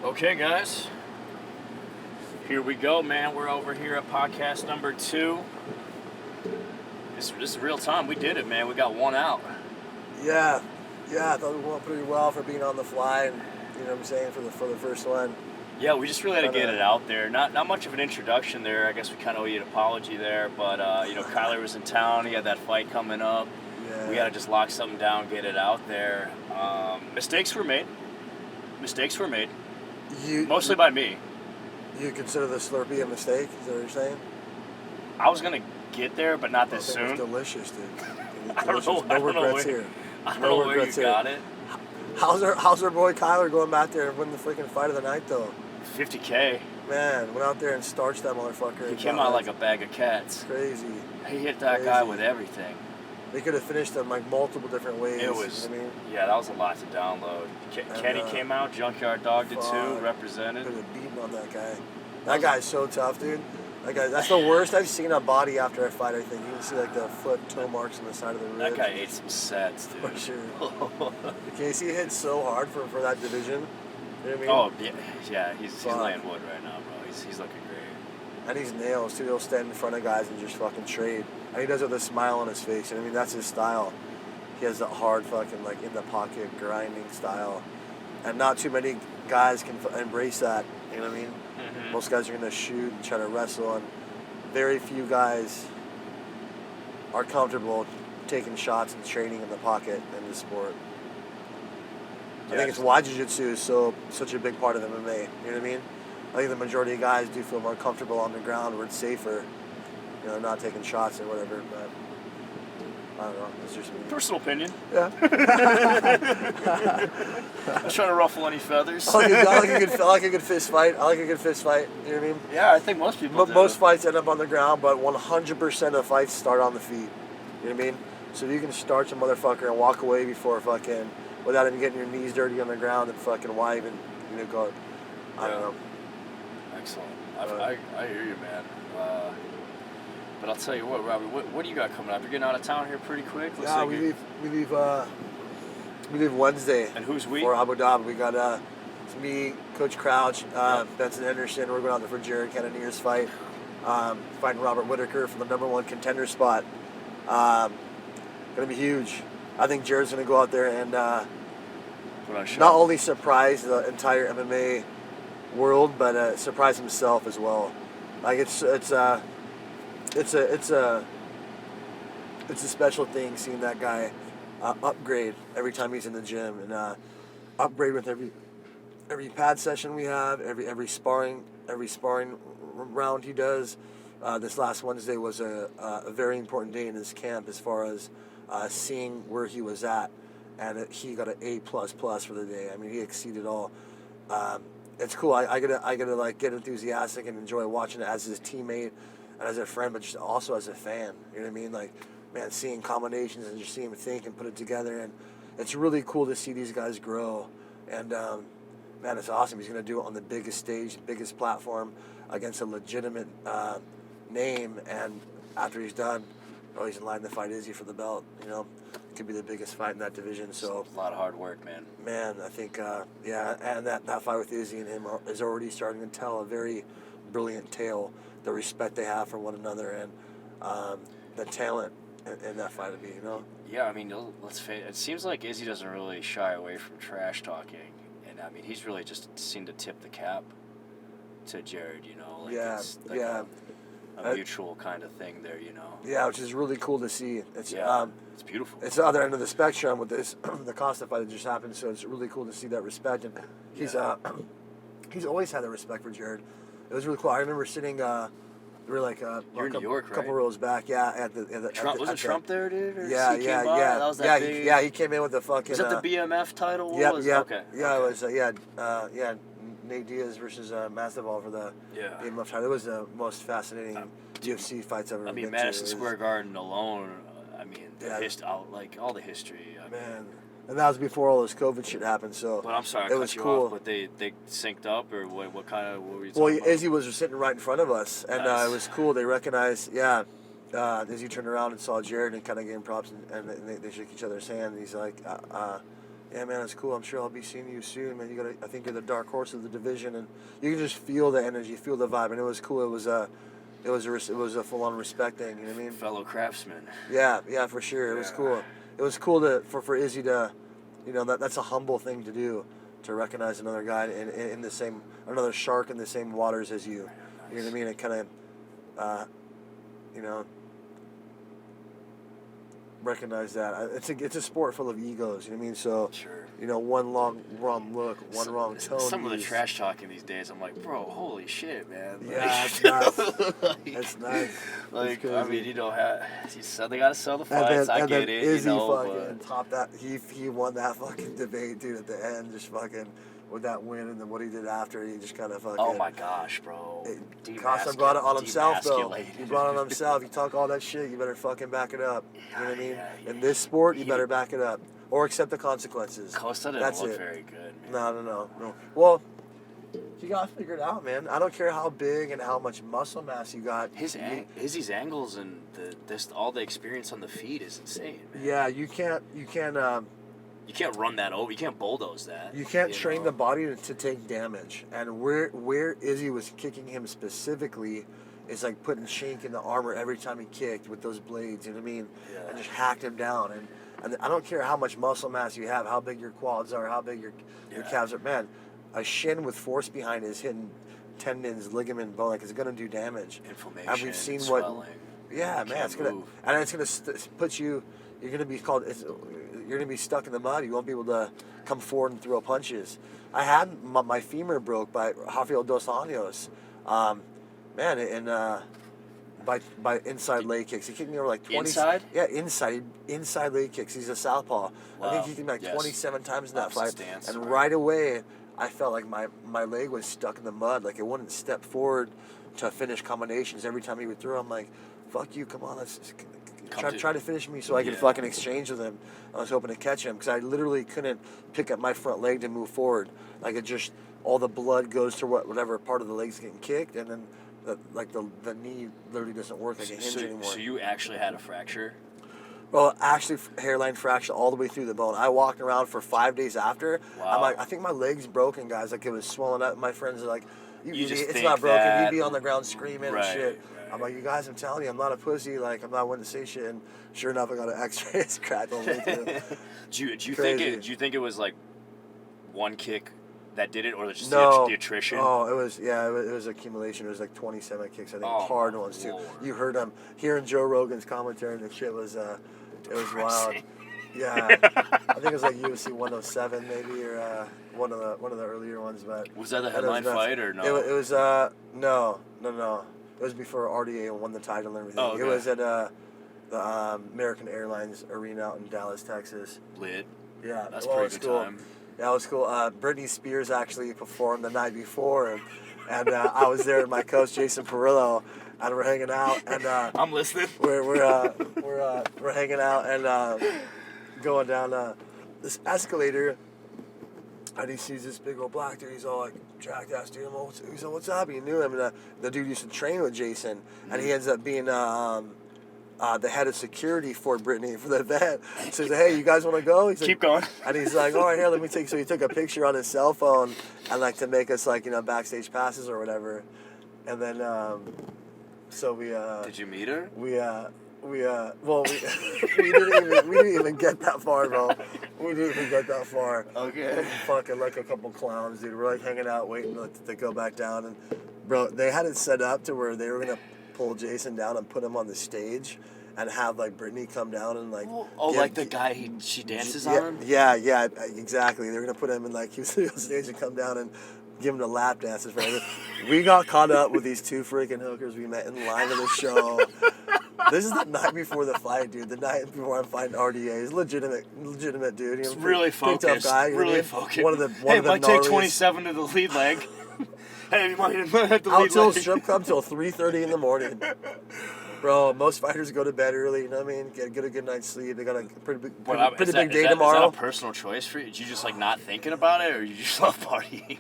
Okay, guys. Here we go, man. We're over here at podcast number 2. This is real time. We did it, man. We got one out. Yeah. I thought we went pretty well for being on the fly, and you know what I'm saying, for the first one. Yeah, we just really had to get it out there. Not much of an introduction there. I guess we kind of owe you an apology there, but Kyler was in town. He had that fight coming up. Yeah. We had to just lock something down, get it out there. Mistakes were made. Mostly by me. You consider the Slurpee a mistake? Is that what you're saying? I was gonna get there, but not this soon. It's delicious, dude. I don't know. No regrets here. I don't know where you got it. How's our boy Kyler going back there and winning the freaking fight of the night, though? $50K. Man, went out there and starched that motherfucker. He came out like a bag of cats. Crazy. He hit that guy with everything. They could have finished him like multiple different ways. It was, you know what I mean? Yeah, that was a lot to download. Kenny came out, Junkyard Dog did too, represented. Could have beaten on that guy. That guy's so tough, dude. That's the worst I've seen a body after a fight, I think. You can see like the foot toe marks on the side of the ribs. That guy ate some sets, dude. For sure. Casey hit so hard for that division. You know what I mean? Oh, yeah, he's laying wood right now, bro. He's looking great. And he's nails, too. He'll stand in front of guys and just fucking trade. And he does it with a smile on his face. You know what I mean? That's his style. He has that hard fucking, like, in the pocket, grinding style. And not too many guys can embrace that. You know what I mean? Mm-hmm. Most guys are going to shoot and try to wrestle. And very few guys are comfortable taking shots and training in the pocket in the sport. I think it's why jiu-jitsu is such a big part of MMA. You know what I mean? I think the majority of guys do feel more comfortable on the ground where it's safer, you know, not taking shots or whatever. But I don't know. It's just me. Personal opinion. Yeah. I'm not trying to ruffle any feathers. I like a good fist fight. You know what I mean? Yeah, I think most people do. Most fights end up on the ground, but 100% of fights start on the feet. You know what I mean? So if you can start some motherfucker and walk away before fucking, without even getting your knees dirty on the ground, and fucking why even, you know, go, I don't know. Excellent. I hear you, man. But I'll tell you what, Robbie, what do you got coming up? You're getting out of town here pretty quick? We leave Wednesday. And who's we? For Abu Dhabi. We got it's me, Coach Crouch, Benson Henderson. We're going out there for Jared Cannonier's fight. Fighting Robert Whittaker for the #1 contender spot. Gonna be huge. I think Jared's gonna go out there and not only surprise the entire MMA world, but surprise himself as well. Like it's a special thing seeing that guy upgrade every time he's in the gym, and upgrade with every pad session we have, every sparring round he does. This last Wednesday was a very important day in his camp as far as seeing where he was at, and he got an A++ for the day. I mean, he exceeded all. It's cool. I gotta like get enthusiastic and enjoy watching it as his teammate and as a friend, but just also as a fan. You know what I mean? Like, man, seeing combinations and just seeing him think and put it together, and it's really cool to see these guys grow. And man, it's awesome. He's gonna do it on the biggest stage, biggest platform, against a legitimate name. And after he's done, he's in line to fight Izzy for the belt. You know, it could be the biggest fight in that division. So a lot of hard work, man. Man, I think and that fight with Izzy and him is already starting to tell a very brilliant tale. The respect they have for one another, and the talent in that fight to be, you know. Yeah, I mean, let's face it. It seems like Izzy doesn't really shy away from trash talking, and I mean, he's really just seemed to tip the cap to Jared. You know, like it's like a mutual kind of thing there, you know. Yeah, which is really cool to see. It's beautiful. It's the other end of the spectrum with this the Costa fight that just happened. So it's really cool to see that respect, and he's always had that respect for Jared. It was really cool. I remember sitting. We were like you're in New York, right? Couple rows back. Yeah, at the Trump wasn't Trump there, dude? Or yeah. That was that big... He came in with the fucking. Was that the BMF title? Yeah. Okay. Yeah, it was. Nate Diaz versus Masvidal for the BMF title. It was the most fascinating UFC fights I've ever been to. Madison Square Garden alone. I mean, all the history. Man. And that was before all this COVID shit happened, so. But I'm sorry, it was cool. Off, but they synced up, or what were you talking about? Well, Izzy was sitting right in front of us, and it was cool. They recognized, Izzy turned around and saw Jared and kind of gave him props, and they shook each other's hand. And he's like, Yeah, man, it's cool. I'm sure I'll be seeing you soon, man. I think you're the dark horse of the division, and you can just feel the energy, feel the vibe, and it was cool. It was a full-on respect thing. You know what I mean? Fellow craftsman. Yeah, for sure. It was cool. It was cool for Izzy to, that's a humble thing to do, to recognize another guy in the same, another shark in the same waters as you. You know what I mean? It kind of, recognize that. It's a sport full of egos, you know what I mean? So, sure. One wrong look, one wrong tone. Some of the trash talking these days, I'm like, bro, holy shit, man. Yeah, it's nuts. It's nuts. Like, I mean, they gotta sell the fights, I get it, Izzy but... topped that, he won that fucking debate, dude, at the end, just fucking... with that win, and then what he did after, he just kind of fucking... Oh my gosh, bro. Costa brought it on himself, though. He brought it on himself. You talk all that shit, you better fucking back it up. You know what I mean? In this sport, you better back it up. Or accept the consequences. Costa didn't look very good, man. No. Well, you got to figure it out, man. I don't care how big and how much muscle mass you got. Izzy's angles and all the experience on the feet is insane, man. Yeah, you can't you can't run that over. You can't bulldoze that. You can't train the body to take damage. And where Izzy was kicking him specifically is like putting shank in the armor every time he kicked with those blades, you know what I mean? Yeah. And just hacked him down. And I don't care how much muscle mass you have, how big your quads are, how big your calves are. Man, a shin with force behind it is hitting tendons, ligament, bone. Like, it's going to do damage. Inflammation, and we've seen swelling. Yeah, man. It's going to put you... You're going to be stuck in the mud. You won't be able to come forward and throw punches. I had my femur broke by Rafael Dos Anjos. Man, and by inside leg kicks. He kicked me over like 20. Inside? Yeah, inside leg kicks. He's a southpaw. Wow. I think he kicked me like 27 times in that fight. Stance, and right away, I felt like my leg was stuck in the mud. Like, it wouldn't step forward to finish combinations. Every time he would throw, I'm like, fuck you, come on, let's try to finish me so I can fucking exchange with him. I was hoping to catch him because I literally couldn't pick up my front leg to move forward. Like, it just, all the blood goes to whatever part of the leg's getting kicked, and then the knee literally doesn't work like a hinge anymore. So you actually had a fracture? Well, actually, hairline fracture all the way through the bone. I walked around for 5 days after. Wow. I'm like, I think my leg's broken, guys. Like, it was swollen up. My friends are like, it's not broken. That... You'd be on the ground screaming and shit. Right. I'm like, you guys, I'm telling you, I'm not a pussy. Like, I'm not one to say shit. And sure enough, I got an X-ray. It's cracked all the way through. Do you think it was like one kick that did it, or just the attrition? Oh, it was accumulation. It was like 27 kicks, I think, hard ones too. Lord. You heard them hearing Joe Rogan's commentary, and the shit was it was wild. Yeah, I think it was like UFC 107 maybe, or one of the earlier ones. But was that the headline fight or no? It was no. It was before RDA won the title and everything. Oh, okay. It was at the American Airlines Arena out in Dallas, Texas. Lit. Yeah, that's pretty good time. Yeah, it was cool. Britney Spears actually performed the night before, and I was there with my coach Jason Perillo, and we're hanging out. And I'm listening. We're hanging out and going down this escalator, and he sees this big old black dude. He's all like jacked ass dude. He's like, "What's up?" He knew him, and the dude used to train with Jason, and he ends up being the head of security for Britney for the event. So he's like, "Hey, you guys want to go?" He's like, "Keep going." And he's like, "All right, here, let me take." So he took a picture on his cell phone, and like to make us like backstage passes or whatever. And then so we. Did you meet her? We didn't even get that far, bro. We didn't even get that far. Okay. Fucking like a couple clowns, dude. We're like hanging out, waiting to go back down, and bro, they had it set up to where they were gonna pull Jason down and put him on the stage, and have like Britney come down and like. Like the guy she dances on him. Yeah, exactly. They were gonna put him in like he was on stage and come down and give him the lap dances for everything. We got caught up with these two freaking hookers we met in line of the show. This is the night before the fight, dude. The night before I'm fighting RDA. He's legitimate dude. He's really focused. Guy, really focused. One of the might take 27 to the lead leg. Hey, you might hit the lead out till leg. strip club till 3:30 in the morning. Bro, most fighters go to bed early, you know what I mean? Get a good night's sleep. They got a pretty big day tomorrow. Is that a personal choice for you? Did you just like not thinking about it, or you just love partying?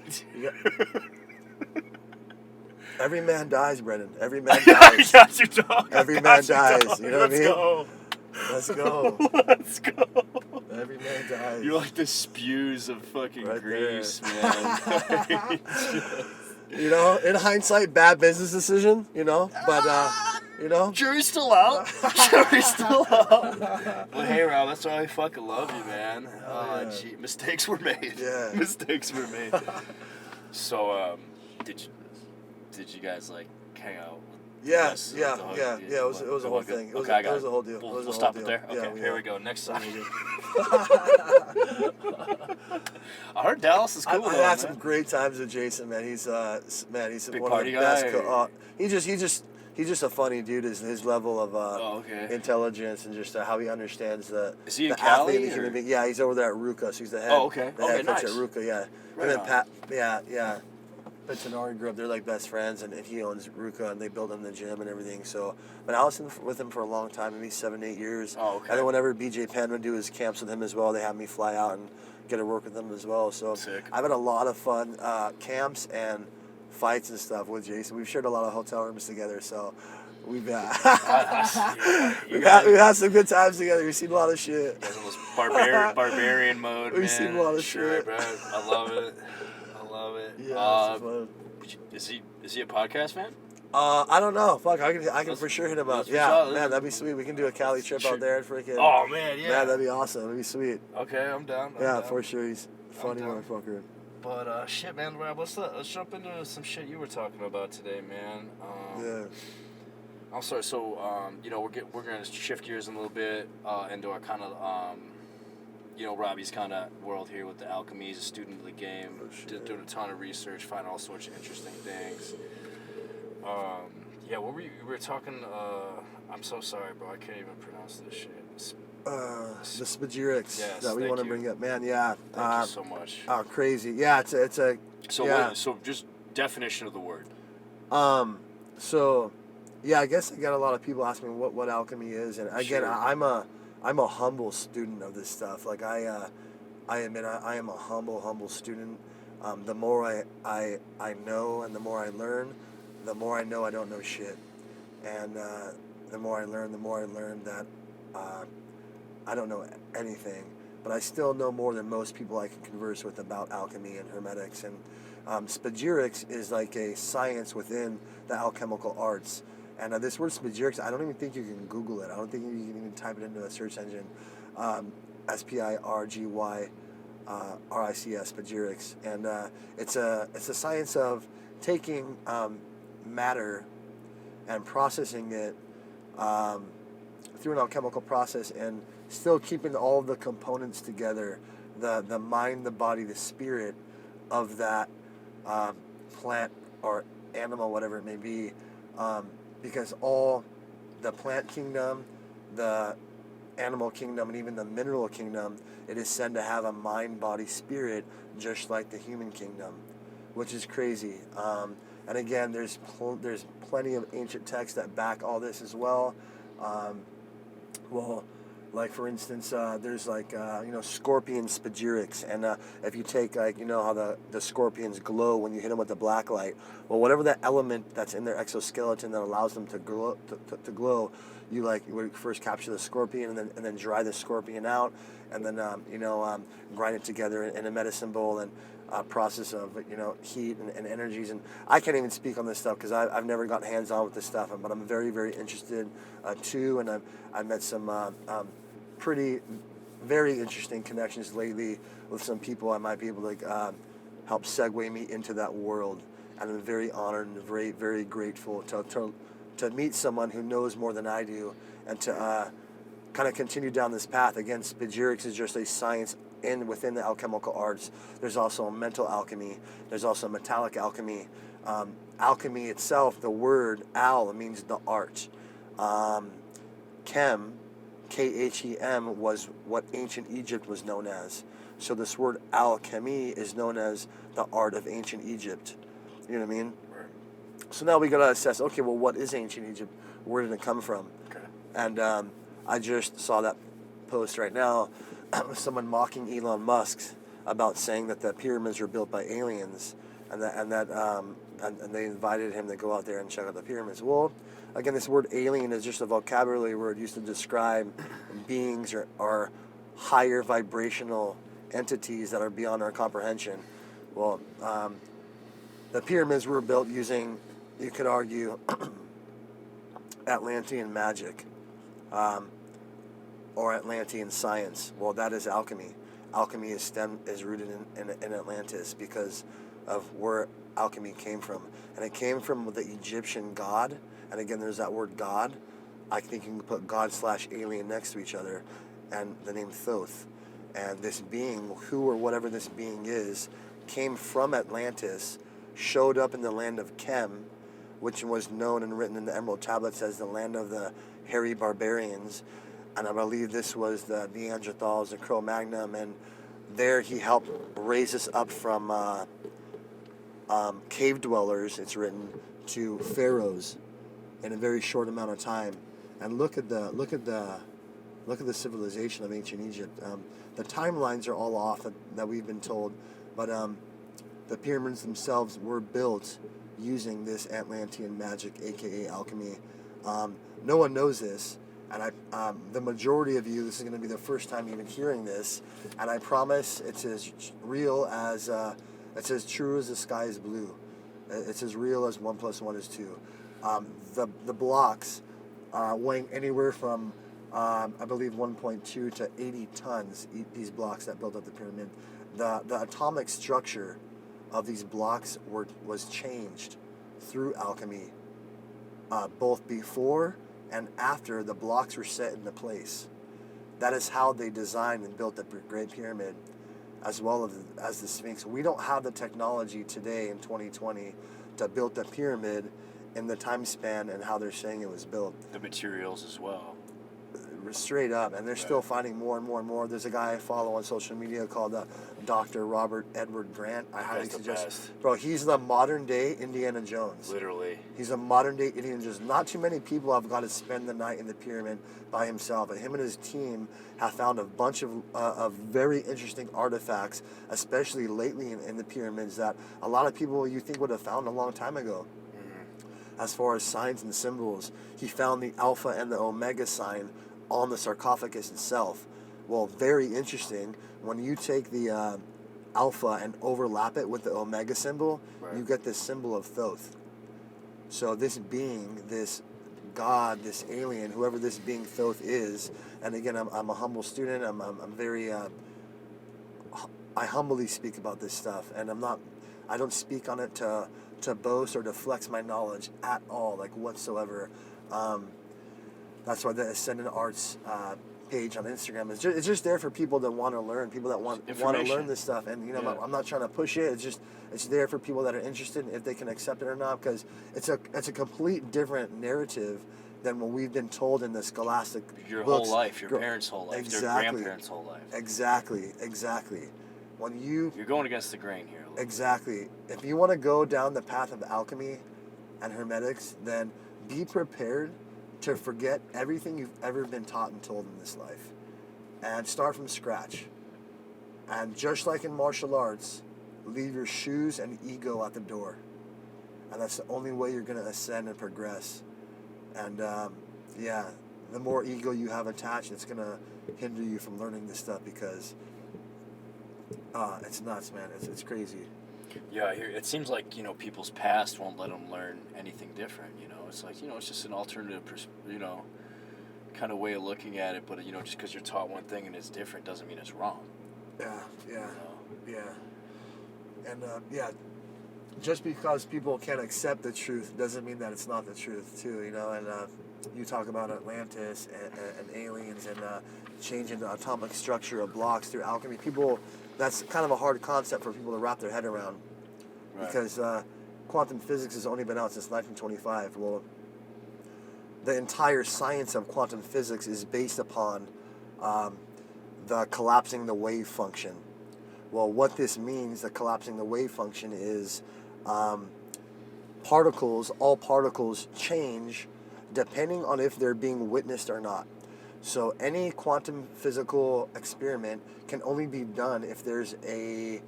Every man dies, Brendan. Every man dies. Got you, dog. Every man dies. You know what I mean? Let's go. Let's go. Let's go. Every man dies. You're like the spews of fucking Right grease, there. man. You know, in hindsight, bad business decision, you know, but, you know. Jury's still out. Jury's still out. Well, hey, Rob, that's why I fucking love you, man. Yeah. Gee, mistakes were made. Yeah. Mistakes were made. So, did you guys, like, hang out? Yeah. It was a whole thing. It was a whole deal. We'll stop it there. Okay, here we go. Next song. I heard Dallas is cool. I had some great times with Jason, man. He's Big one party of the best. guy, He's just a funny dude. His level of intelligence and just how he understands the Is he in the Cali, athlete and the human being. Yeah, he's over there at Ruka. So he's the head. Oh, okay. The head coach Nice. at Ruka. Yeah. Right And then on. Pat. Yeah. But Cannonier grew up. They're like best friends, and he owns Ruka, and they built him the gym and everything. So, but I was with him for a long time, maybe 7-8 years. Oh, okay. And then whenever BJ Penn would do his camps with him as well, they had me fly out and get to work with them as well. So Sick. I've had a lot of fun camps and fights and stuff with Jason. We've shared a lot of hotel rooms together, so we've had some good times together. We've seen a lot of shit. You guys almost barbarian mode, man. We've seen a lot of Sure, shit. bro. I love it. Yeah, it's fun. Is he a podcast fan? I don't know. Fuck, I can for sure hit him up. let's Yeah, solid. man, that'd be sweet. We can do a Cali trip Sure. out there and freaking. Oh man, yeah. Man, that'd be awesome. That'd be sweet. Okay, I'm down. I'm Yeah, down. for sure. He's a funny down. motherfucker. But shit, man, Rob, let's jump into some shit you were talking about today, man. Yeah. I'm sorry. So, we're gonna shift gears a little bit into our kind of, Robbie's kind of world here with the Alchemy. He's a student of the game, doing a ton of research, finding all sorts of interesting things. What were you? We were talking. I'm so sorry, bro. I can't even pronounce this shit. The Spagirics Yes, that we thank want to you. bring up, man. Yeah. Thank you so much. Oh, crazy. Yeah, it's a. So yeah. so just definition of the word. So, yeah, I guess I got a lot of people asking me what alchemy is, and again, Sure. I'm a humble student of this stuff. Like I admit I am a humble student. The more I know and the more I learn, the more I know I don't know shit, and the more I learn that I don't know anything, but I still know more than most people I can converse with about alchemy and hermetics. And Spagirics is like a science within the alchemical arts. And this word Spagirics, I don't even think you can Google it. I don't think you can even type it into a search engine. Spirgyrics, Spagirics. And it's a science of taking matter and processing it through an alchemical process and still keeping all of the components together, the mind, the body, the spirit of that plant or animal, whatever it may be, because all the plant kingdom, the animal kingdom, and even the mineral kingdom, it is said to have a mind, body, spirit, just like the human kingdom, which is crazy. And again, there's plenty of ancient texts that back all this as well. Like for instance, there's like scorpion Spagirics, and if you take how the scorpions glow when you hit them with the black light, well, whatever that element that's in their exoskeleton that allows them to glow, you would first capture the scorpion and then dry the scorpion out, and then grind it together in a medicine bowl and process of heat and energies. And I can't even speak on this stuff because I've never gotten hands on with this stuff, but I'm very, very interested too, and I've met some pretty very interesting connections lately with some people I might be able to help segue me into that world, and I'm very honored and very, very grateful to meet someone who knows more than I do, and to kind of continue down this path. Again, Spagirics is just a science within the alchemical arts. There's also a mental alchemy. There's also metallic alchemy. Alchemy itself, the word al means the art. Chem, Khem, was what ancient Egypt was known as. So this word alchemy is known as the art of ancient Egypt. You know what I mean? Right. So now we got to assess, okay, well, what is ancient Egypt? Where did it come from? Okay. And I just saw that post right now, someone mocking Elon Musk about saying that the pyramids were built by aliens, and they invited him to go out there and check out the pyramids. Well, again, this word alien is just a vocabulary word used to describe beings or higher vibrational entities that are beyond our comprehension. Well, the pyramids were built using, you could argue, Atlantean magic, or Atlantean science. Well, that is alchemy. Alchemy is rooted in Atlantis because of where alchemy came from. And it came from the Egyptian god. And again, there's that word God. I think you can put God/alien next to each other, and the name Thoth. And this being, who or whatever this being is, came from Atlantis, showed up in the land of Kem, which was known and written in the Emerald Tablets as the land of the hairy barbarians. And I believe this was the Neanderthals, the Cro-Magnon, and there he helped raise us up from cave dwellers, it's written, to pharaohs in a very short amount of time. And look at the civilization of ancient Egypt. The timelines are all off that we've been told, but the pyramids themselves were built using this Atlantean magic, aka alchemy. No one knows this, and the majority of you, this is going to be the first time even hearing this, and I promise it's as real as it's as true as the sky is blue. It's as real as 1 + 1 is 2. The blocks weighing anywhere from I believe 1.2 to 80 tons. These blocks that built up the pyramid. The atomic structure of these blocks was changed through alchemy, both before and after the blocks were set into place. That is how they designed and built the Great Pyramid, as well as the Sphinx. We don't have the technology today in 2020 to build the pyramid in the time span and how they're saying it was built. The materials as well. Straight up, and they're still finding more and more and more. There's a guy I follow on social media called Dr. Robert Edward Grant. I highly suggest. Bro, he's the modern day Indiana Jones. Literally. He's a modern day Indiana Jones. Not too many people have got to spend the night in the pyramid by himself, and him and his team have found a bunch of very interesting artifacts, especially lately in the pyramids, that a lot of people you think would have found a long time ago. As far as signs and symbols, he found the Alpha and the Omega sign on the sarcophagus itself. Well, very interesting. When you take the Alpha and overlap it with the Omega symbol, you get this symbol of Thoth. So this being, this God, this alien, whoever this being Thoth is, and again, I'm a humble student. I'm very, I humbly speak about this stuff, and I don't speak on it to boast or to flex my knowledge at all, like whatsoever. That's why the Ascendant Arts page on Instagram it's just there for people that want to learn, people that want to learn this stuff. And I'm not trying to push it. It's there for people that are interested in if they can accept it or not, because it's a complete different narrative than what we've been told in the scholastic your books. Whole life, your parents' whole life, their grandparents' whole life. Exactly. When you're going against the grain here. Exactly. If you want to go down the path of alchemy and hermetics, then be prepared to forget everything you've ever been taught and told in this life, and start from scratch. And just like in martial arts, leave your shoes and ego at the door, and that's the only way you're going to ascend and progress. And the more ego you have attached, it's going to hinder you from learning this stuff, because it's nuts, man. It's crazy. Yeah, it seems like people's past won't let them learn anything different. It's like it's just an alternative, kind of way of looking at it. But just because you're taught one thing and it's different doesn't mean it's wrong. Yeah. And just because people can't accept the truth doesn't mean that it's not the truth too. And you talk about Atlantis and aliens and changing the atomic structure of blocks through alchemy. That's kind of a hard concept for people to wrap their head around, because quantum physics has only been out since 1925. Well, the entire science of quantum physics is based upon the collapsing the wave function. Well, what this means, the collapsing the wave function, is all particles change depending on if they're being witnessed or not. So any quantum physical experiment can only be done if there's a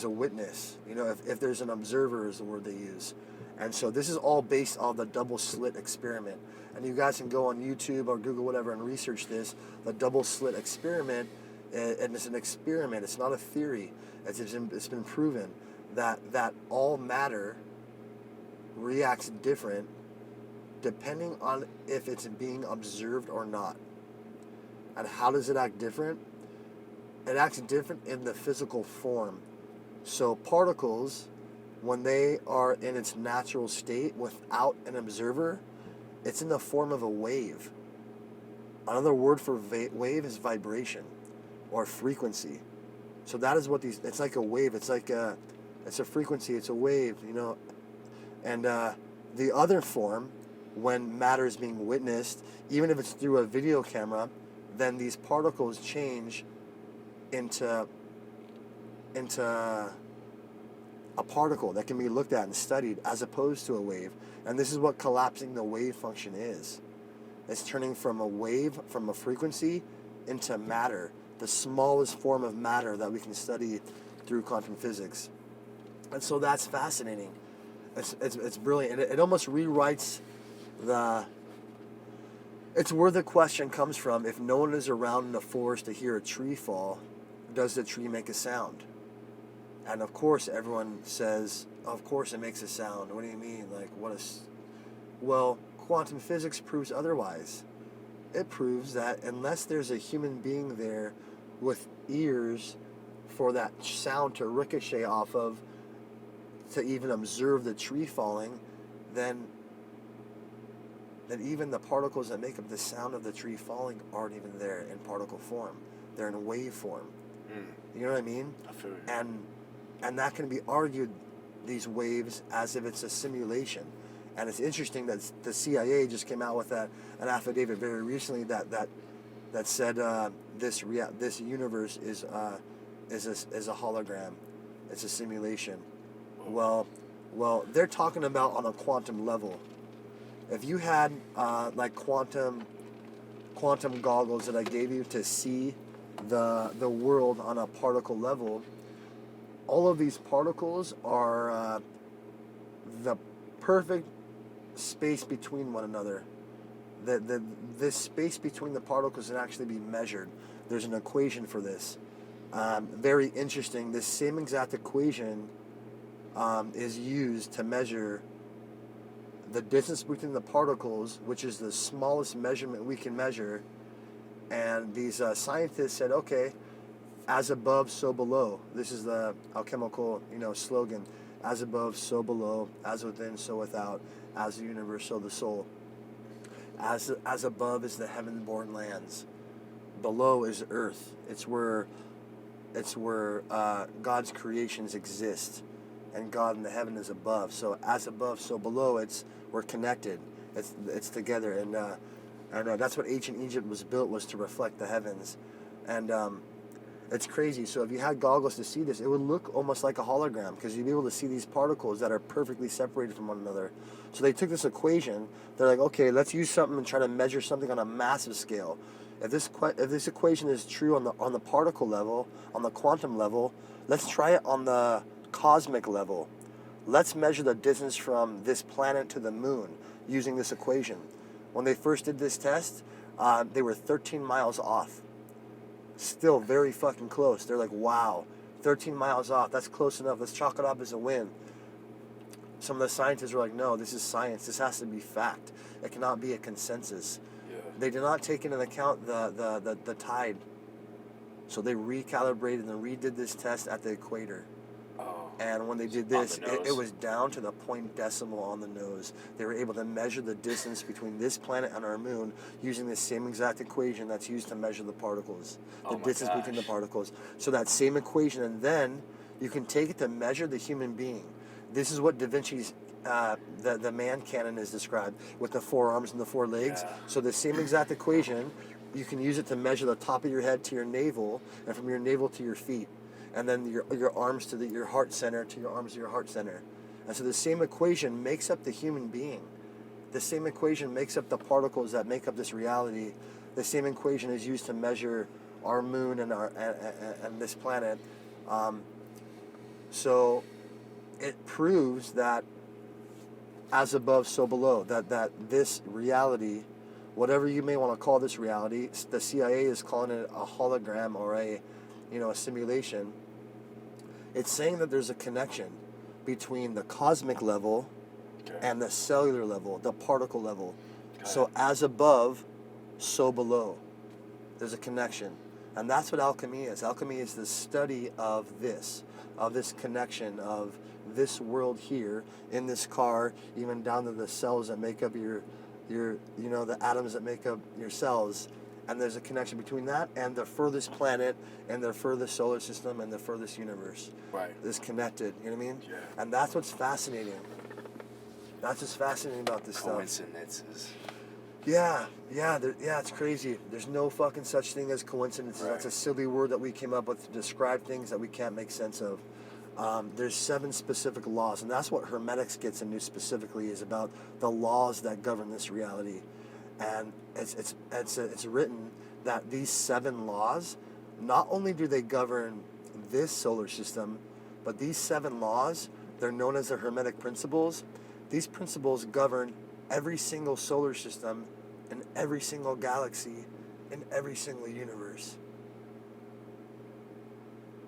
witness. If there's an observer is the word they use. And so this is all based on the double slit experiment. And you guys can go on YouTube or Google whatever and research this. The double slit experiment, and it's an experiment. It's not a theory. It's been proven that all matter reacts different depending on if it's being observed or not. And how does it act different? It acts different in the physical form. So particles, when they are in its natural state without an observer, it's in the form of a wave. Another word for wave is vibration or frequency. So that is what it's like a wave. It's a frequency, it's a wave, And the other form, when matter is being witnessed, even if it's through a video camera, then these particles change into a particle that can be looked at and studied as opposed to a wave. And this is what collapsing the wave function is. It's turning from a wave, from a frequency, into matter, the smallest form of matter that we can study through quantum physics. And so that's fascinating. It's brilliant. And it almost rewrites it's where the question comes from. If no one is around in the forest to hear a tree fall, does the tree make a sound? And of course everyone says, of course it makes a sound. What do you mean? Well, quantum physics proves otherwise. It proves that unless there's a human being there with ears for that sound to ricochet off of, to even observe the tree falling, then even the particles that make up the sound of the tree falling aren't even there in particle form. They're in wave form. You know what I mean? I feel you. And that can be argued, these waves, as if it's a simulation. And it's interesting that the CIA just came out with an affidavit very recently that said this universe is a hologram. It's a simulation. Well, they're talking about on a quantum level. If you had like quantum goggles that I gave you to see the world on a particle level, all of these particles are the perfect space between one another. This space between the particles can actually be measured. There's an equation for this. Very interesting. This same exact equation is used to measure the distance between the particles, which is the smallest measurement we can measure. And these scientists said, okay, as above, so below. This is the alchemical, slogan. As above, so below. As within, so without. As the universe, so the soul. As above is the heaven-born lands. Below is earth. It's where God's creations exist, and God in the heaven is above. So as above, so below. We're connected. It's together, and that's what ancient Egypt was built, was to reflect the heavens, and it's crazy. So if you had goggles to see this, it would look almost like a hologram, because you'd be able to see these particles that are perfectly separated from one another. So they took this equation. They're like, okay, let's use something and try to measure something on a massive scale. If this equation is true on the particle level, on the quantum level, let's try it on the cosmic level. Let's measure the distance from this planet to the moon using this equation. When they first did this test, they were 13 miles off. Still very fucking close. They're like, wow, 13 miles off. That's close enough. Let's chalk it up as a win. Some of the scientists were like, no, this is science. This has to be fact. It cannot be a consensus. Yeah. They did not take into account the tide. So they recalibrated and redid this test at the equator. And when they did this, it was down to the point decimal on the nose. They were able to measure the distance between this planet and our moon using the same exact equation that's used to measure the particles, the distance between the particles. So that same equation, and then you can take it to measure the human being. This is what Da Vinci's the man canon is described, with the 4 arms and the 4 legs. Yeah. So the same exact equation, you can use it to measure the top of your head to your navel, and from your navel to your feet. And then your arms to your heart center, to your arms to your heart center. And so the same equation makes up the human being. The same equation makes up the particles that make up this reality. The same equation is used to measure our moon and this planet. So it proves that as above, so below. That this reality, whatever you may want to call this reality, the CIA is calling it a hologram or a simulation. It's saying that there's a connection between the cosmic level and the cellular level, the particle level. So as above, so below. There's a connection. And that's what alchemy is. Alchemy is the study of this connection of this world here in this car, even down to the cells that make up your the atoms that make up your cells. And there's a connection between that and the furthest planet and the furthest solar system and the furthest universe. Right. Is connected. You know what I mean? Yeah. And that's what's fascinating. That's what's fascinating about this stuff. Coincidences. Yeah, it's crazy. There's no fucking such thing as coincidences. Right. That's a silly word that we came up with to describe things that we can't make sense of. There's 7 specific laws, and that's what Hermetics gets into specifically, is about the laws that govern this reality. And it's written that these 7 laws, not only do they govern this solar system, but these 7 laws, they're known as the Hermetic principles. These principles govern every single solar system in every single galaxy in every single universe.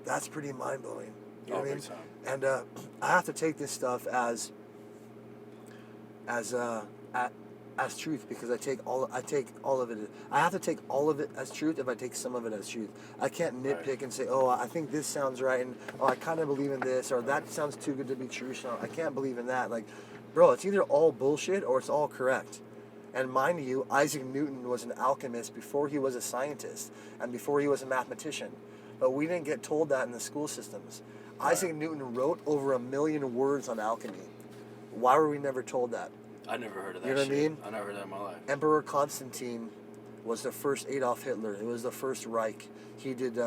That's pretty mind-blowing. You know what I mean? And I have to take this stuff as truth, because I take all of it. I have to take all of it as truth if I take some of it as truth. I can't nitpick and say, oh, I think this sounds right, and oh, I kind of believe in this, or that sounds too good to be true, so I can't believe in that. Like, bro, it's either all bullshit or it's all correct. And mind you, Isaac Newton was an alchemist before he was a scientist and before he was a mathematician. But we didn't get told that in the school systems. Isaac Newton wrote over 1 million words on alchemy. Why were we never told that? I never heard of that. You know what I mean? I never heard that in my life. Emperor Constantine was the first Adolf Hitler. It was the first Reich. He did.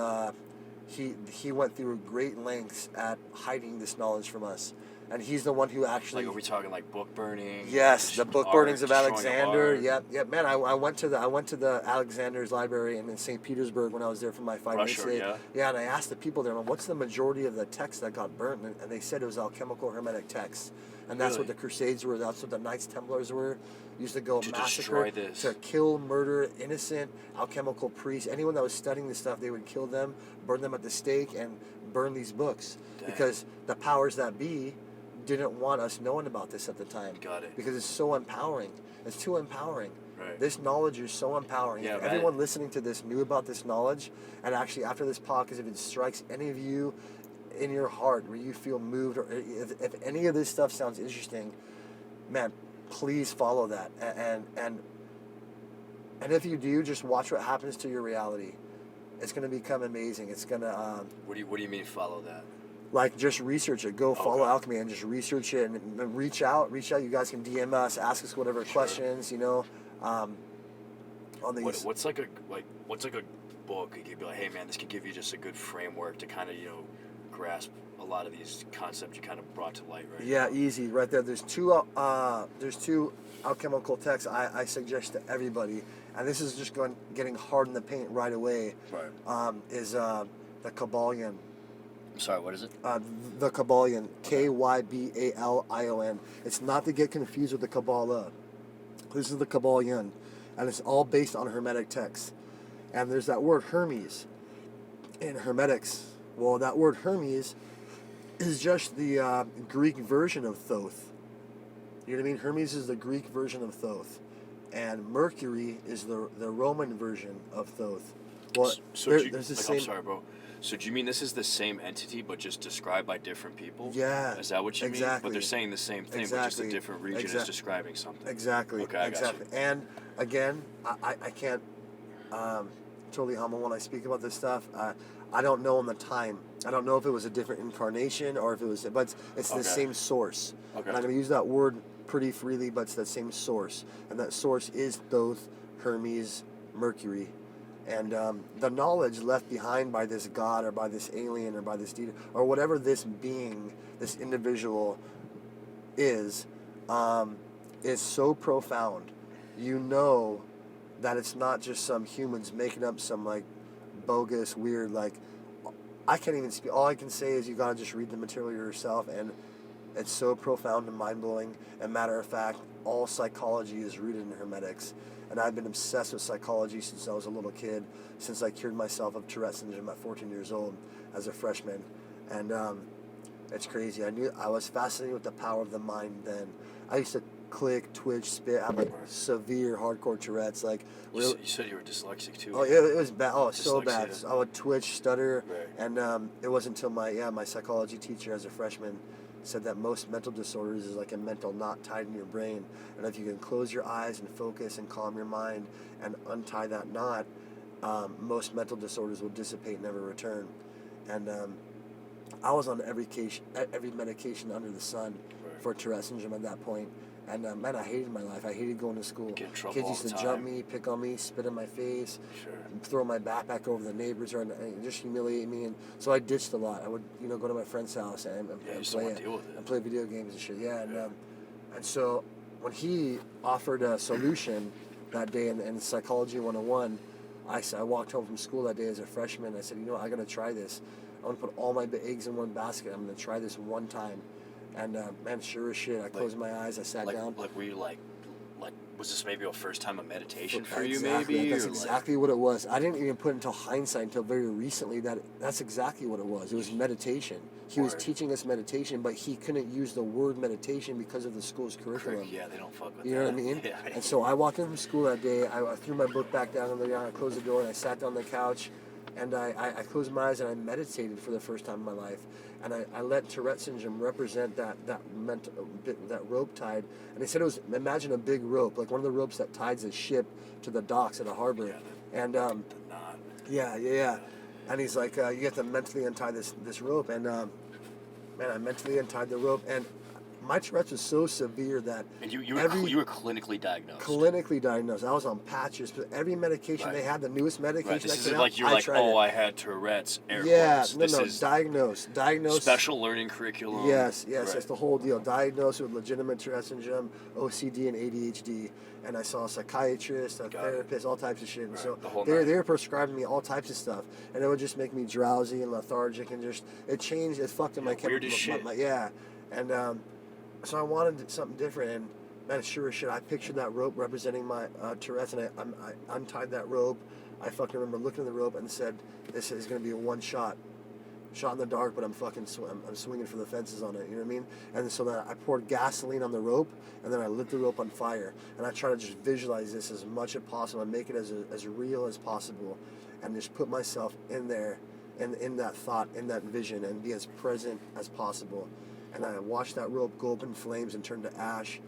He went through great lengths at hiding this knowledge from us. And he's the one who actually. Like, are we talking like book burning? Yes, the book burnings of Alexander. Yep. Man, I went to the Alexander's library in St. Petersburg when I was there for my 5 days. Yeah, and I asked the people there, what's the majority of the texts that got burnt? And they said it was alchemical Hermetic texts. And that's what the Crusades were. That's what the Knights Templars were. Used to go massacre, to kill, murder innocent alchemical priests. Anyone that was studying this stuff, they would kill them, burn them at the stake, and burn these books. Because the powers that be didn't want us knowing about this at the time. Got it. Because it's so empowering. It's too empowering. Right. This knowledge is so empowering. Yeah, if everyone listening to this knew about this knowledge, and actually after this podcast, if it strikes any of you in your heart where you feel moved, or if any of this stuff sounds interesting, man, please follow that. And if you do, just watch what happens to your reality. It's going to become amazing. It's going to... What do you mean follow that? Like, just research it. Go follow Alchemy and just research it and reach out. You guys can DM us, ask us whatever questions, on these. What's like a book you could be like, hey man, this could give you just a good framework to kind of grasp a lot of these concepts you kind of brought to light, right? Yeah, easy, right there. There's two alchemical texts I suggest to everybody, and this is just getting hard in the paint right away. Right. Is the Kabbalion. Sorry, what is it? The Kabbalion, Kybalion. It's not to get confused with the Kabbalah. This is the Kabbalion, and it's all based on Hermetic texts. And there's that word Hermes in Hermetics. Well, that word Hermes is just the Greek version of Thoth. You know what I mean? Hermes is the Greek version of Thoth, and Mercury is the Roman version of Thoth. Well, there's the same. I'm sorry, bro. So do you mean this is the same entity but just described by different people? Yeah. Is that what you mean? But they're saying the same thing, but just a different region is describing something. Exactly. Okay, I got you. And again, I can't totally humble when I speak about this stuff. I don't know on the time. I don't know if it was a different incarnation or if it was, but it's the same source. Okay. And I'm going to use that word pretty freely, but it's the same source. And that source is Thoth, Hermes, Mercury. And the knowledge left behind by this god or by this alien or by this deity or whatever this being, this individual is so profound. You know that it's not just some humans making up some like bogus, weird, like, I can't even speak. All I can say is you gotta just read the material yourself, and It's so profound and mind-blowing. And matter of fact, all psychology is rooted in hermetics. And I've been obsessed with psychology since I was a little kid, since I cured myself of Tourette's syndrome at 14 years old as a freshman. And it's crazy. I was fascinated with the power of the mind then. I used to click, twitch, spit. I have like severe hardcore Tourette's. Like you said you were dyslexic too. Oh, it was bad. Oh, so bad. Dyslexia. I would twitch, stutter, Right. and it wasn't until my psychology teacher as a freshman said that most mental disorders is like a mental knot tied in your brain, and if you can close your eyes and focus and calm your mind and untie that knot, most mental disorders will dissipate and never return. And I was on every medication under the sun for Tourette's syndrome at that point. And man, I hated my life. I hated going to school. Get in trouble Kids all used the to time. jump me, pick on me, spit in my face, Sure. throw my backpack over the neighbors, and just humiliate me. And so I ditched a lot. I would, go to my friend's house and You just don't want to deal with it. and play video games and shit. Yeah, and so when he offered a solution that day in Psychology 101, I walked home from school that day as a freshman. I said, I gotta try this. I want to put all my eggs in one basket. I'm gonna try this one time. And man, sure as shit, I closed my eyes, I sat down. Like, were you like, was this maybe a first time of meditation for you, Exactly. maybe? That's exactly what it was. I didn't even put until hindsight, until very recently, that's exactly what it was. It was meditation. He was teaching us meditation, but he couldn't use the word meditation because of the school's curriculum. Yeah, they don't fuck with that. You know what I mean? Yeah. And so I walked in from school that day, I threw my book back down on the ground, I closed the door, and I sat down on the couch, and I closed my eyes and I meditated for the first time in my life. And I let Tourette's syndrome represent that rope tied. And they said it was, imagine a big rope, like one of the ropes that ties a ship to the docks at a harbor. Yeah, and the knot. Yeah. And he's like, you have to mentally untie this rope. And man, I mentally untied the rope. And my Tourette's was so severe that And you were clinically diagnosed. Clinically diagnosed. I was on patches, but every medication they had, the newest medication. Right. This that isn't came like out, you're like, tried it. I had Tourette's. Yeah, quotes. no, This is diagnosed. special learning curriculum. Yes, Right. that's the whole deal. Diagnosed with legitimate Tourette's syndrome, OCD, and ADHD. And I saw a psychiatrist, a therapist, all types of shit. And so they were prescribing me all types of stuff, and it would just make me drowsy and lethargic, and just it fucked in my weird as shit. And so I wanted something different, and man, sure as shit, I pictured that rope representing my Tourette's, and I untied that rope. I fucking remember looking at the rope and said, "This is gonna be a one shot in the dark, but I'm swinging for the fences on it." You know what I mean? And so then I poured gasoline on the rope, and then I lit the rope on fire, and I try to just visualize this as much as possible and make it as real as possible, and just put myself in there, in that thought, in that vision, and be as present as possible. And I watched that rope go up in flames and turn to ash.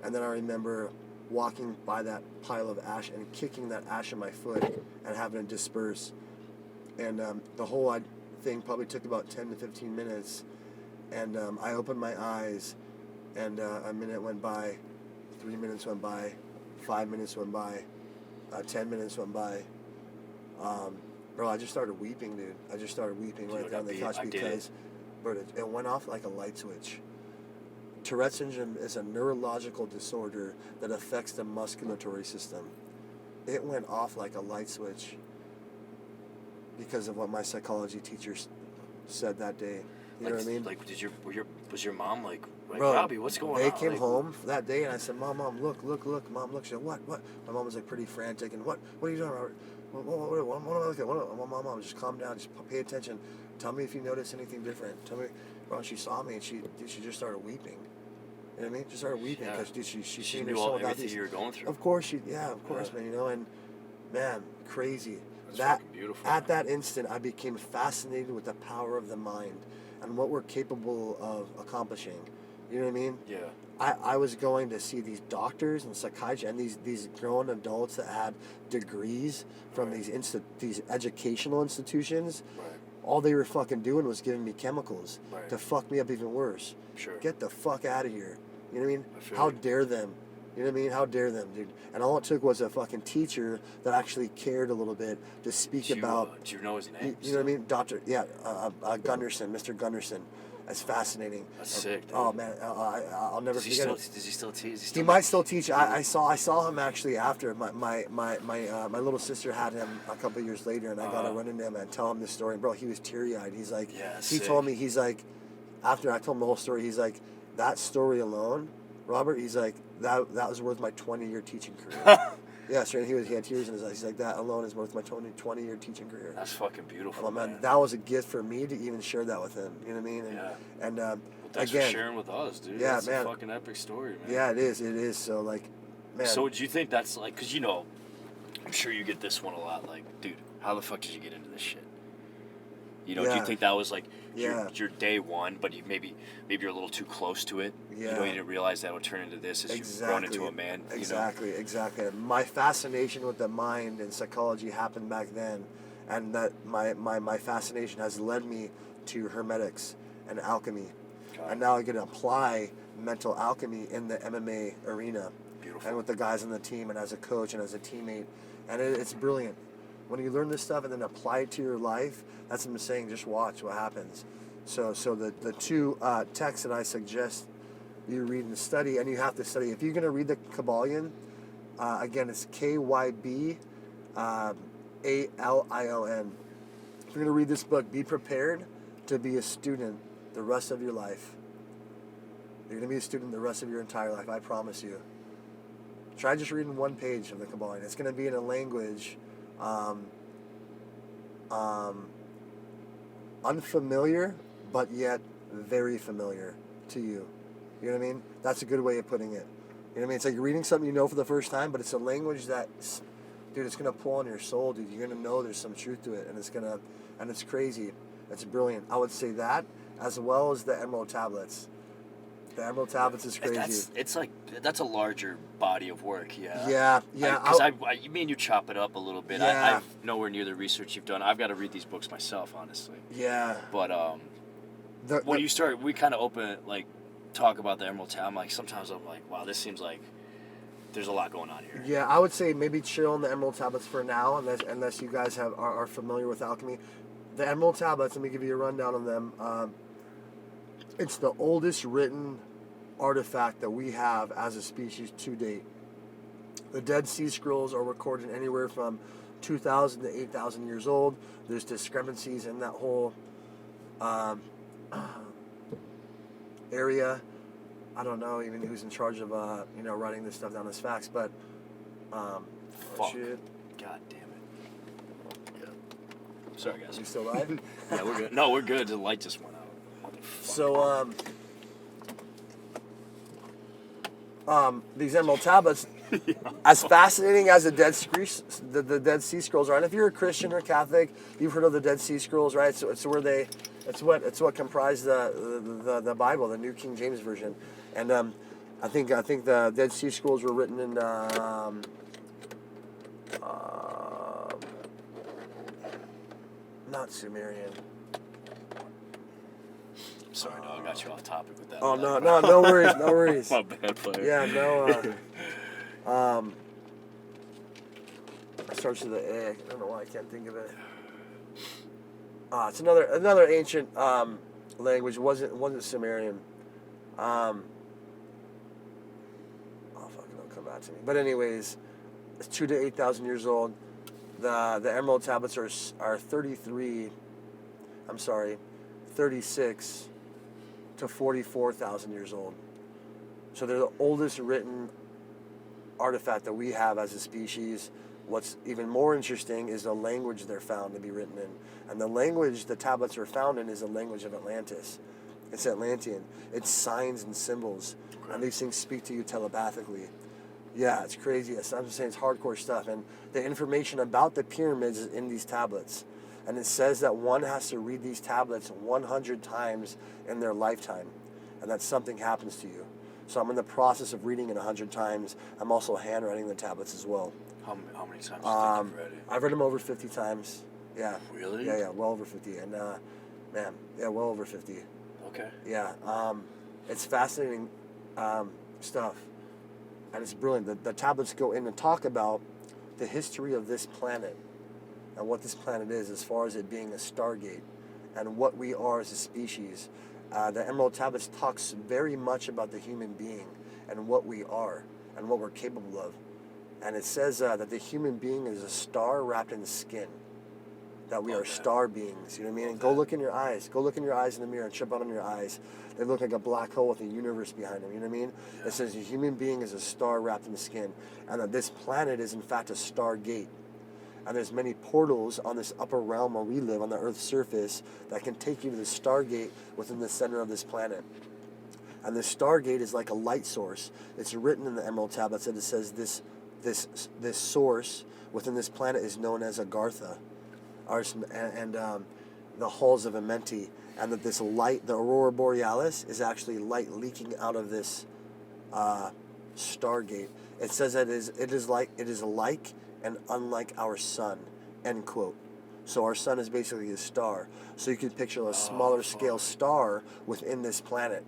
And then I remember walking by that pile of ash and kicking that ash in my foot and having it disperse. And the whole thing probably took about 10 to 15 minutes. And I opened my eyes, and a minute went by, 3 minutes went by, 5 minutes went by, 10 minutes went by. Bro, I just started weeping, dude. I just started weeping right there on the couch because... But it went off like a light switch. Tourette's syndrome is a neurological disorder that affects the musculatory system. It went off like a light switch because of what my psychology teacher said that day. You know what I mean? Like, was your mom like Bro, Robbie, what's going on? They came home that day, and I said, Mom, look. Mom, look. She said, what? My mom was like pretty frantic, and what are you doing, Robert? What am I looking at? Mom, just calm down, just pay attention. Tell me if you notice anything different. Tell me. Bro, she saw me, and she just started weeping. You know what I mean? Just started weeping because she knew everything you were going through. Of course, man. Man, crazy. That's fucking beautiful. At that instant, I became fascinated with the power of the mind and what we're capable of accomplishing. You know what I mean? Yeah. I was going to see these doctors and psychiatrists and these grown adults that had degrees from these educational institutions. Right. All they were fucking doing was giving me chemicals to fuck me up even worse. Sure. Get the fuck out of here. You know what I mean? How dare them? You know what I mean? How dare them, dude? And all it took was a fucking teacher that actually cared a little bit to speak about... Do you know his name? You know what I mean? Gunderson, Mr. Gunderson. That's fascinating. That's sick, dude. Oh, man. I'll never forget it. Does he still teach? He might still teach. I saw him actually after. My little sister had him a couple of years later, and I got to run into him and tell him this story. And bro, he was teary-eyed. He's like... He told me, he's like... After I told him the whole story, he's like... that story alone, Robert, he's like, that was worth my 20-year teaching career. Yeah, so he had tears in his eyes. He's like, that alone is worth my 20-year teaching career. That's fucking beautiful, man. That was a gift for me to even share that with him. You know what I mean? And, well, thanks again, for sharing with us, dude. Yeah, that's man. a fucking epic story, man. Yeah, it is. So, like, man. So do you think that's like, because, you know, I'm sure you get this one a lot, like, dude, how the fuck did you get into this shit? You know, do you think that was like your day one, but maybe you're a little too close to it? Yeah. You know, you didn't realize that would turn into this as you've grown into a man. Exactly. My fascination with the mind and psychology happened back then, and that my fascination has led me to hermetics and alchemy. And now I get to apply mental alchemy in the MMA arena. Beautiful. And with the guys on the team and as a coach and as a teammate. And it's brilliant. When you learn this stuff and then apply it to your life, that's what I'm saying, just watch what happens. So the two texts that I suggest you read and study, and you have to study. If you're going to read the Kabbalion, again, it's Kybyalion. If you're going to read this book, be prepared to be a student the rest of your life. You're going to be a student the rest of your entire life, I promise you. Try just reading one page of the Kabbalion. It's going to be in a language unfamiliar, but yet very familiar to you. You know what I mean? That's a good way of putting it. You know what I mean? It's like you're reading something you know for the first time, but it's a language that, dude, it's going to pull on your soul, dude. You're going to know there's some truth to it, and it's crazy. It's brilliant. I would say that, as well as the Emerald Tablets. The Emerald Tablets is crazy. That's a larger body of work, yeah. Yeah. Because you mean you chop it up a little bit. Yeah. I've nowhere near the research you've done. I've got to read these books myself, honestly. Yeah. But when you start, we kind of talk about the Emerald Tablet. Sometimes I'm like, wow, this seems like there's a lot going on here. Yeah, I would say maybe chill on the Emerald Tablets for now, unless you guys are familiar with alchemy. The Emerald Tablets, let me give you a rundown on them. It's the oldest written artifact that we have as a species to date. The Dead Sea Scrolls are recorded anywhere from 2,000 to 8,000 years old. There's discrepancies in that whole area. I don't know even who's in charge of writing this stuff down as facts, but fuck. Shit. God damn it. Yeah. Sorry guys. You still live? Yeah, we're good. No, we're good. The light just went out. So these Emerald Tablets, as fascinating as the Dead Sea Scrolls are, and if you're a Christian or Catholic, you've heard of the Dead Sea Scrolls, right? So it's what comprised the Bible, the New King James Version, and I think the Dead Sea Scrolls were written in not Sumerian. Sorry, no, I got you off topic with that. Oh no worries. My bad, player. Yeah, no. It starts with the A. I don't know why I can't think of it. It's another ancient language. It wasn't Sumerian. Oh fuck, it'll come back to me. But anyways, it's 2,000 to 8,000 years old. The Emerald Tablets are 36 to 44,000 years old. So they're the oldest written artifact that we have as a species. What's even more interesting is the language they're found to be written in. And the language the tablets are found in is the language of Atlantis. It's Atlantean. It's signs and symbols. And these things speak to you telepathically. Yeah, it's crazy. I'm just saying it's hardcore stuff. And the information about the pyramids is in these tablets. And it says that one has to read these tablets 100 times in their lifetime. And that something happens to you. So I'm in the process of reading it 100 times. I'm also handwriting the tablets as well. How many times do you think you've read it? I've read them over 50 times. Yeah. Really? Yeah, well over 50. And, well over 50. Okay. Yeah. It's fascinating stuff. And it's brilliant. The tablets go in and talk about the history of this planet and what this planet is as far as it being a stargate and what we are as a species. The Emerald Tablets talks very much about the human being and what we are and what we're capable of. And it says that the human being is a star wrapped in skin. that we are star beings. You know what I mean? And go look in your eyes. Go look in your eyes in the mirror and trip out on your eyes. They look like a black hole with a universe behind them. You know what I mean? Yeah. It says a human being is a star wrapped in skin, and that this planet is in fact a stargate. And there's many portals on this upper realm where we live on the Earth's surface that can take you to the stargate within the center of this planet. And the stargate is like a light source. It's written in the Emerald Tablets that it says this source within this planet is known as Agartha, and the halls of Amenti, and that this light, the Aurora Borealis, is actually light leaking out of this stargate. It says that it is like and unlike our sun, end quote. So our sun is basically a star. So you can picture a smaller scale star within this planet.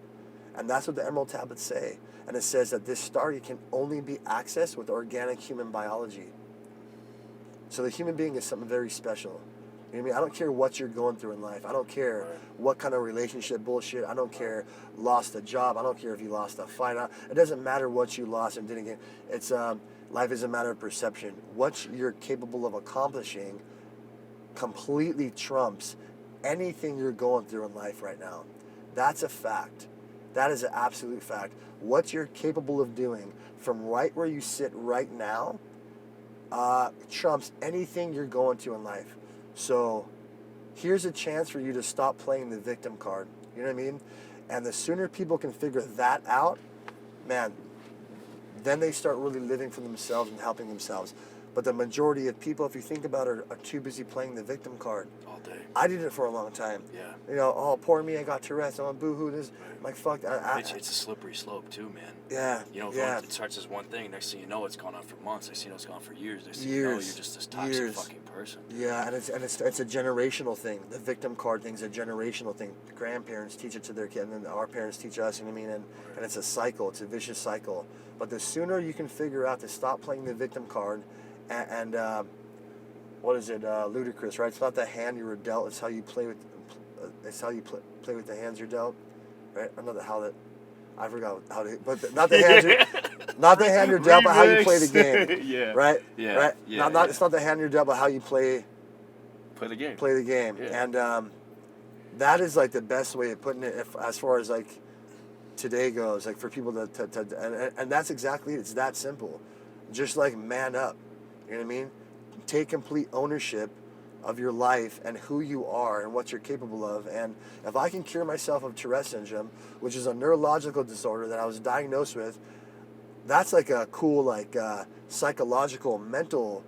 And that's what the Emerald Tablets say. And it says that this star can only be accessed with organic human biology. So the human being is something very special. You know what I mean? I don't care what you're going through in life. I don't care what kind of relationship bullshit. I don't care, lost a job. I don't care if you lost a fight. It doesn't matter what you lost and didn't get. It's life is a matter of perception. What you're capable of accomplishing completely trumps anything you're going through in life right now. That's a fact. That is an absolute fact. What you're capable of doing from right where you sit right now trumps anything you're going to in life. So here's a chance for you to stop playing the victim card. You know what I mean? And the sooner people can figure that out, man, then they start really living for themselves and helping themselves. But the majority of people, if you think about it, are too busy playing the victim card. All day. I did it for a long time. Yeah. You know, oh, poor me, I got Tourette's, I'm a boo-hoo, this. I'm like, fuck. It's a slippery slope, too, man. Yeah. You know, it starts as one thing, next thing you know, it's gone on for months. Next thing you know, it's gone for years. Next thing you know, you're just this toxic fucking person. Yeah, and it's a generational thing. The victim card thing's a generational thing. The grandparents teach it to their kids, and then our parents teach us, you know what I mean? And it's a cycle. It's a vicious cycle. But the sooner you can figure out to stop playing the victim card, and what is it? Ludicrous, right? It's not the hand you were dealt. It's how you play with. It's how you play with the hands you're dealt, right? I know how that. I forgot how to. But not the hand. Not the hand you're dealt, but how you play the game. Yeah. Right. Yeah. Right. Yeah. Not. It's not the hand you're dealt, but how you play. Play the game. Play the game, Yeah. and that is like the best way of putting it. As far as like today goes, like for people and that's exactly, it's that simple. Just like man up. You know what I mean? Take complete ownership of your life and who you are and what you're capable of. And if I can cure myself of Tourette's syndrome, which is a neurological disorder that I was diagnosed with, that's like a cool, psychological, mental,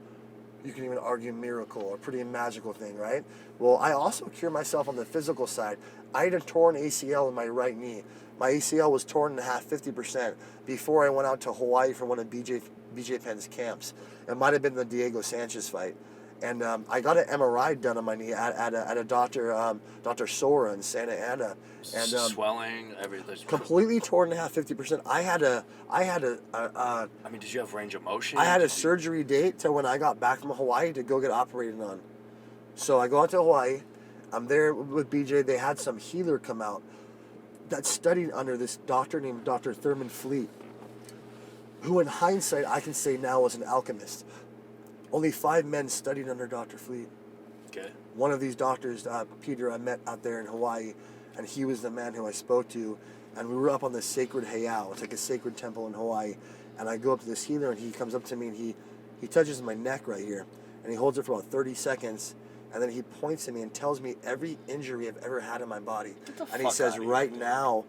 you can even argue miracle, or pretty magical thing, right? Well, I also cure myself on the physical side. I had a torn ACL in my right knee. My ACL was torn in half, 50%, before I went out to Hawaii for one of BJ Penn's camps. It might have been the Diego Sanchez fight. And I got an MRI done on my knee at a Dr. Sora in Santa Ana. And swelling, everything. Completely torn in half, 50%. I mean, did you have range of motion? I had a surgery date to when I got back from Hawaii to go get operated on. So I go out to Hawaii. I'm there with BJ. They had some healer come out that studied under this doctor named Dr. Thurman Fleet, who in hindsight I can say now was an alchemist. Only 5 men studied under Dr. Fleet. Okay. One of these doctors, Peter, I met out there in Hawaii, and he was the man who I spoke to, and we were up on the sacred heiau. It's like a sacred temple in Hawaii, and I go up to this healer, and he comes up to me, and he touches my neck right here, and he holds it for about 30 seconds, and then he points at me and tells me every injury I've ever had in my body. And he says, right now,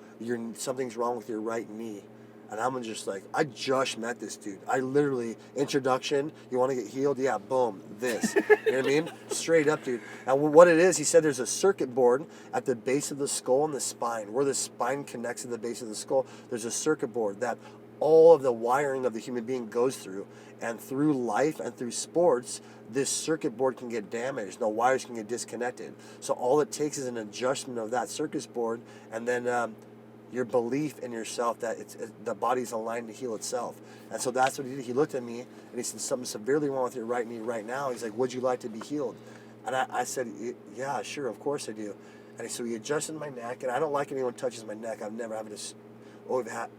something's wrong with your right knee. And I'm just like, I just met this dude. I literally, introduction, you want to get healed? Yeah, boom, this. You know what I mean? Straight up, dude. And what it is, he said there's a circuit board at the base of the skull and the spine. Where the spine connects to the base of the skull, there's a circuit board that all of the wiring of the human being goes through. And through life and through sports, this circuit board can get damaged. The wires can get disconnected. So all it takes is an adjustment of that circuit board, and then your belief in yourself that the body's aligned to heal itself. And so that's what he did. He looked at me and he said, something severely wrong with your right knee right now. He's like, would you like to be healed? And I said, yeah, sure, of course I do. And so he adjusted my neck, and I don't like anyone touches my neck. I've never had this. Always had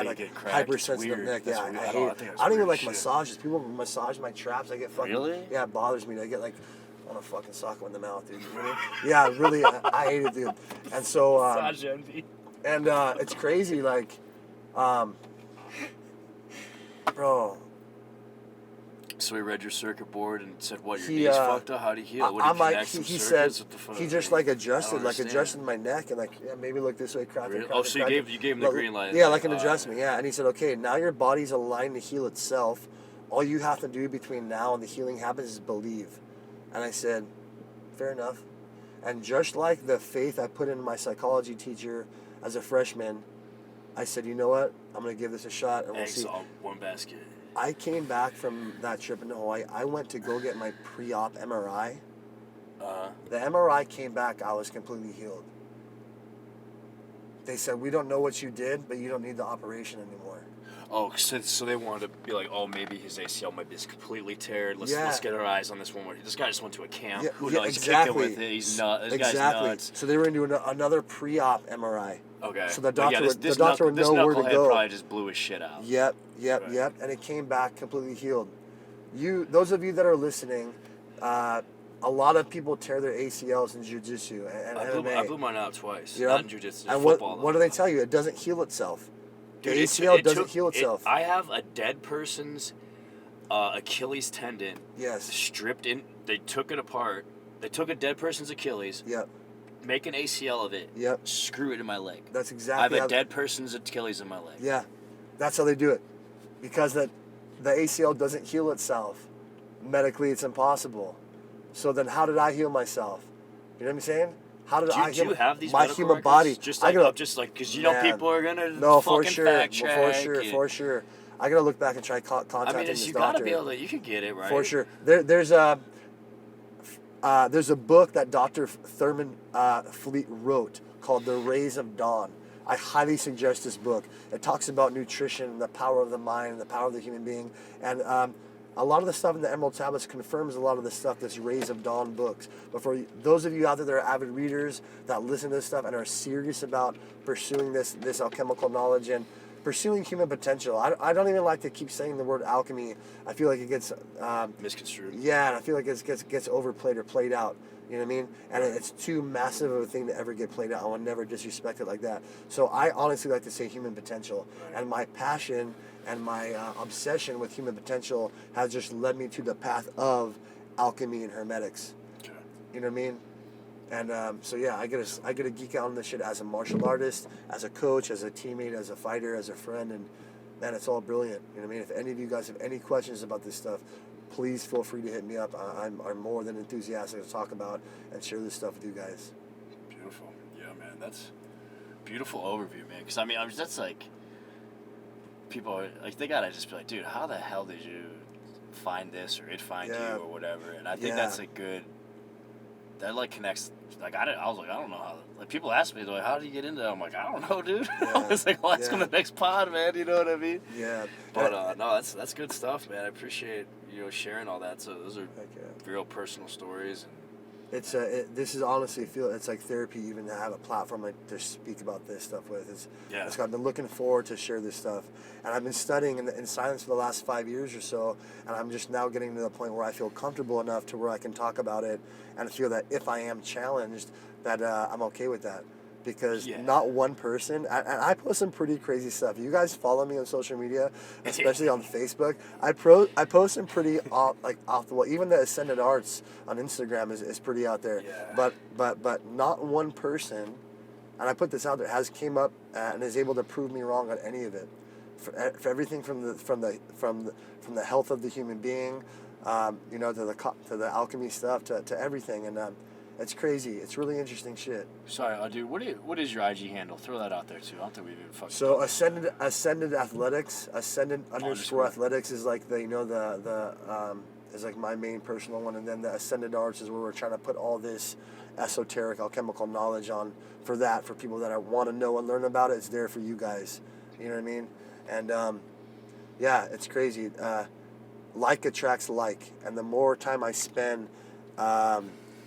like hypersensitive neck. Yeah, I hate it. I don't even like massages. People massage my traps. I get fucking. Really? Yeah, it bothers me. I get like I want to fucking sock him in the mouth, dude. You know what I mean? Yeah, really, I hate it, dude. And so, Such envy. and it's crazy, like, bro. So he read your circuit board and said, "What, your knees fucked up? How do you heal?" What, I'm like, he said, fuck? he just like adjusted my neck and like, yeah, maybe look this way, crack Really? it. Oh, so you gave him the green light. Yeah, like an adjustment, yeah. And he said, okay, now your body's aligned to heal itself. All you have to do between now and the healing happens is believe. And I said, fair enough. And just like the faith I put in my psychology teacher as a freshman, I said, you know what? I'm going to give this a shot and we'll see. All one basket. I came back from that trip in Hawaii. I went to go get my pre-op MRI. The MRI came back. I was completely healed. They said, we don't know what you did, but you don't need the operation anymore. Oh, so they wanted to be like, oh, maybe his ACL might be just completely teared. Let's get our eyes on this one more. This guy just went to a camp. Who knows? Exactly. Kicked it with it. He's nuts. This guy's nuts. So they were going to do another pre-op MRI. Okay. So the doctor would know where to go. Probably just blew his shit out. Yep. And it came back completely healed. Those of you that are listening, a lot of people tear their ACLs in jiu-jitsu and MMA. I blew mine out twice. Yep. Not in jiu-jitsu. And football. What do they tell you? It doesn't heal itself. Dude, the ACL doesn't heal itself. I have a dead person's Achilles tendon. Yes. Stripped in. They took it apart. They took a dead person's Achilles. Yep. Make an ACL of it. Yep. Screw it in my leg. That's exactly. I have a dead person's Achilles in my leg. Yeah, that's how they do it, because the ACL doesn't heal itself. Medically, it's impossible. So then, how did I heal myself? You know what I'm saying? How did I heal my human body? Just like because people are gonna for sure. For sure. I gotta look back and try contacting this doctor. You gotta be able to. You can get it right. For sure. There's a book that Dr. Thurman Fleet wrote called The Rays of Dawn. I highly suggest this book. It talks about nutrition, the power of the mind, and the power of the human being. And a lot of the stuff in the Emerald Tablets confirms a lot of the stuff that's Rays of Dawn books. But for those of you out there that are avid readers that listen to this stuff and are serious about pursuing this alchemical knowledge and pursuing human potential. I don't even like to keep saying the word alchemy. I feel like it gets misconstrued. Yeah, and I feel like it gets overplayed or played out. You know what I mean? And it's too massive of a thing to ever get played out. I would never disrespect it like that. So I honestly like to say human potential. And my passion and my obsession with human potential has just led me to the path of alchemy and hermetics. Okay. You know what I mean? And so yeah, I get to geek out on this shit as a martial artist, as a coach, as a teammate, as a fighter, as a friend, and man, it's all brilliant. You know what I mean? If any of you guys have any questions about this stuff, please feel free to hit me up. I'm more than enthusiastic to talk about and share this stuff with you guys. Beautiful. Yeah, man, that's beautiful overview, man. Because I mean, that's like people are, like they gotta just be like, dude, how the hell did you find this or it find you or whatever? And I think that's a good. That like connects. Like I was like, I don't know how. Like people ask me, like, how do you get into that? I'm like, I don't know, dude. Yeah. It's like, well, let's go to the next pod, man. You know what I mean? Yeah. But no, that's good stuff, man. I appreciate sharing all that. So those are real personal stories. And this is honestly it's like therapy even to have a platform to speak about this stuff with. I've been looking forward to share this stuff, and I've been studying in silence for the last 5 years or so, and I'm just now getting to the point where I feel comfortable enough to where I can talk about it and feel that if I am challenged, that I'm okay with that. Because not one person, and I post some pretty crazy stuff. You guys follow me on social media, especially on Facebook. I post some pretty off the wall. Even the Ascended Arts on Instagram is pretty out there. Yeah. But not one person, and I put this out there, has came up and is able to prove me wrong on any of it. For everything from the health of the human being, to the alchemy stuff, to everything, and. It's crazy. It's really interesting shit. Sorry, dude. What is your IG handle? Throw that out there too. I don't think we've even fucking. So Ascended Athletics, Ascended_athletics is like is like my main personal one, and then the Ascended Arts is where we're trying to put all this esoteric alchemical knowledge on for people that want to know and learn about it. It's there for you guys. You know what I mean? And it's crazy. Like attracts like, and the more time I spend.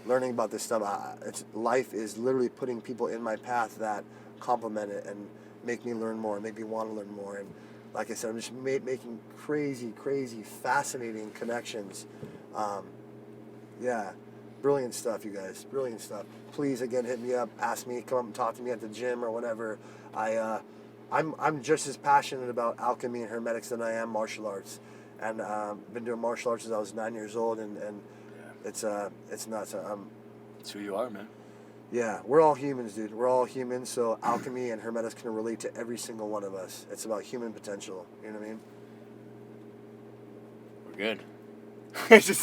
Learning about this stuff, life is literally putting people in my path that complement it and make me learn more, make me want to learn more. And like I said, I'm just making crazy, fascinating connections. Brilliant stuff, you guys. Brilliant stuff. Please, again, hit me up. Ask me. Come up and talk to me at the gym or whatever. I'm just as passionate about alchemy and hermetics than I am martial arts. And been doing martial arts since I was 9 years old, and it's nuts. It's who you are, man. Yeah, we're all humans, dude. We're all humans, so alchemy and hermetics can relate to every single one of us. It's about human potential. You know what I mean? We're good. Perfect.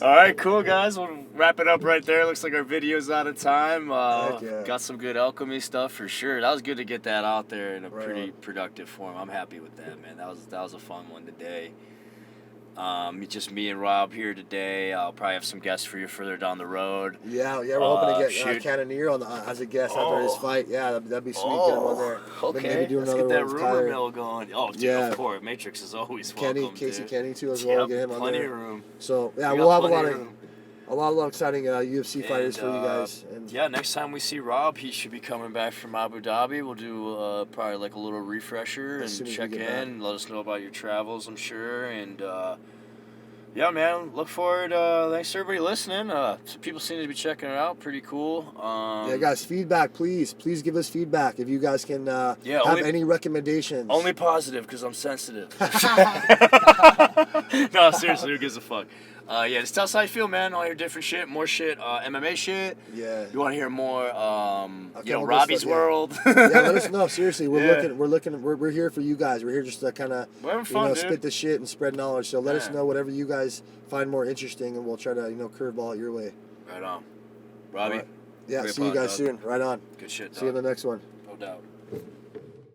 All right, cool, guys. We'll wrap it up right there. Looks like our video's out of time. Got some good alchemy stuff for sure. That was good to get that out there in a pretty productive form. I'm happy with that, man. That was a fun one today. Just me and Rob here today. I'll probably have some guests for you further down the road. Yeah, we're hoping to get Cannonier on as a guest after his fight. Yeah, that'd be sweet. Get him on there. Okay, maybe do let's another get that one rumor mill going. Oh, dude, of course. Matrix is always welcome. Casey Kenny too as well. Get him on there. Plenty of room. So yeah, we'll have a lot of exciting UFC fighters for you guys. And yeah, next time we see Rob, he should be coming back from Abu Dhabi. We'll do probably like a little refresher and check in. Let us know about your travels, I'm sure. And yeah, man, look forward. Thanks to everybody listening. Some people seem to be checking it out. Pretty cool. Yeah, guys, feedback, please. Please give us feedback if you guys can have any recommendations. Only positive, because I'm sensitive. No, seriously, who gives a fuck? Yeah, just tell us how you feel, man. All your different shit, more shit, MMA shit. Yeah. You want to hear more, Robbie's World. Yeah, let us know. Seriously, we're here for you guys. We're here just to kind of, spit the shit and spread knowledge. So let us know whatever you guys find more interesting, and we'll try to, curveball it your way. Right on, Robbie. Right. Yeah, see you guys soon. Right on. Good shit, dog. See you in the next one. No doubt.